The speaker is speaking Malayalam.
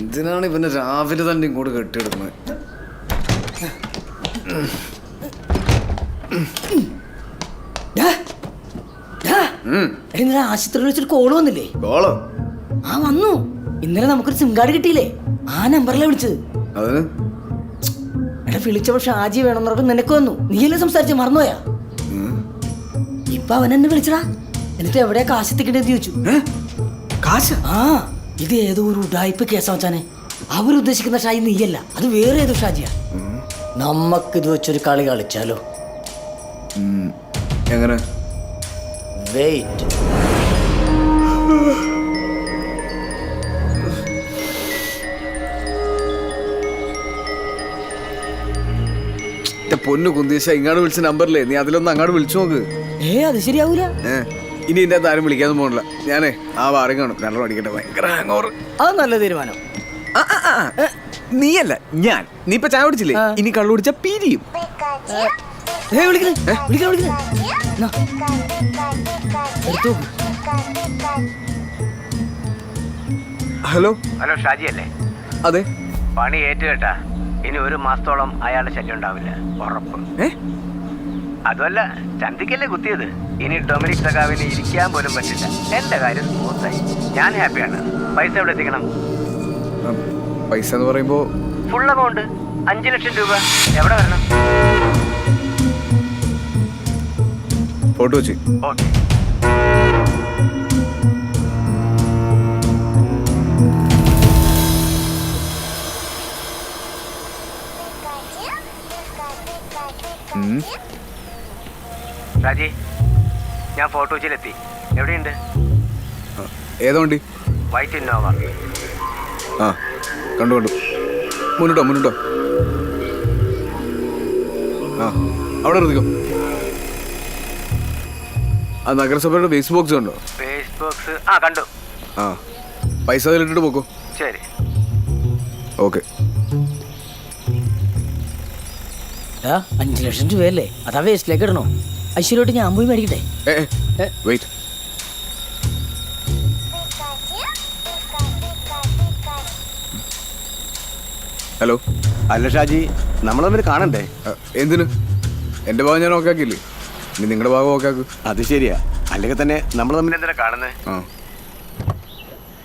എന്തിനാണ് ഇവനെ രാവിലെ തന്നെ ഇങ്ങോട്ട് കെട്ടിയെടുക്കുന്നത്? ആശുപത്രിയിൽ വെച്ചൊരു കോള് വന്നില്ലേ? കോളോ? ആ വന്നു. ഇന്നലെ നമുക്കൊരു സിം കാർഡ് കിട്ടിയില്ലേ? ആ നമ്പറിലാ വിളിച്ചത്. അതിന് എടാ വിളിച്ചപ്പോൾ ഷാജി വേണമെന്ന് പറഞ്ഞിട്ട് നിനക്ക് വന്നു. നീയല്ലേ സംസാരിച്ച മറന്നുപോയാ? ഇപ്പൊ അവൻ എന്നെ വിളിച്ചടാ. എന്നിട്ട് എവിടെയാ കാശ് എത്തിക്കണ്ടേന്ന് ചോദിച്ചു. കാശ്? ആ, ഇത് ഏതോ ഒരു ഉഡായിപ്പ് കേസാ വെച്ചാനെ. അവരുദ്ദേശിക്കുന്ന ഷാജി നീയല്ല, അത് വേറെ ഏതോ ഷാജിയാ. നമ്മക്കിത് വെച്ചൊരു കളി കളിച്ചാലോ? എങ്ങനെ? വെയിറ്റ്. പൊന്നു കുന്തിശ, ഇങ്ങാട് വിളിച്ച നമ്പറില്ലേ, നീ അതിലൊന്ന് അങ്ങോട്ട് വിളിച്ചു നോക്ക്. അത് ശരിയാവൂല. ഇനി എന്റെ ആരും വിളിക്കാതെ പോകണില്ല. ഞാനേ ആ വാരം കാണും. 2 മണിക്കട്ടെ. ഭയങ്കര ഹാങ് ഓവർ. അത് നല്ല തീരുമാനം. നീയല്ല ഞാൻ. നീ ഇപ്പൊ ചായ കുടിച്ചില്ലേ? ഇനി കള്ളു കുടിച്ച പിരിയും. ഹലോ ഹലോ, ഷാജി അല്ലേ? അതെ. പണി ഏറ്റുകേട്ടാ. ഇനി 1 മാസത്തോളം അയാളുടെ ശല്യം ഉണ്ടാവില്ല, ഉറപ്പ്. അതുമല്ല, ചന്തിക്കല്ലേ കുത്തിയത്. ഇനി ഡൊമിനിക് സഖാവിന് ഇരിക്കാൻ പോലും പറ്റില്ല. എന്റെ കാര്യം സ്മൂത്തായി. ഞാൻ ഹാപ്പിയാണ്. പൈസ എവിടെ എത്തിക്കണം? പൈസ എന്ന് പറയുമ്പോ ഫുൾ എമൗണ്ട് 5 ലക്ഷം രൂപ. എവിടെ വരണം? ഫോട്ടോ വെച്ച്. ഓക്കെ. ഷാജി, ഞാൻ ഫോട്ടോ വെച്ചിലെത്തി. എവിടെയുണ്ട്? ഏതോ വണ്ടി? White Innova. ആ, കണ്ടു. മുന്നിട്ടോ. ആ, അവിടെ നിർത്തിക്കോ. ആ നഗരസഭയുടെ വേസ്റ്റ് ബോക്സ് ഉണ്ടോ? Waste box? ആ, കണ്ടു. ആ, പൈസ അതിലിട്ടിട്ട് പോക്കോ. ശരി. ഓക്കെ. 5 ലക്ഷം രൂപയല്ലേ? അതാ വേസ്റ്റിലേക്ക് ഇടണോ? ഐശ്വര്യോട്ട് ഞാൻ പോയി മേടിക്കട്ടെ. വെയിറ്റ്. ഹലോ. അല്ല ഷാജി, നമ്മൾ തമ്മിൽ കാണണ്ടേ? എന്തിന്? എന്റെ ഭാഗം ഞാൻ ഓക്കെ ആക്കിയില്ലേ? ഇനി നിങ്ങളുടെ ഭാഗം ഓക്കെ ആക്കൂ. അത് ശരിയാ. അല്ലെങ്കിൽ തന്നെ നമ്മൾ തമ്മിൽ എന്തിനാ കാണുന്നേ? ആ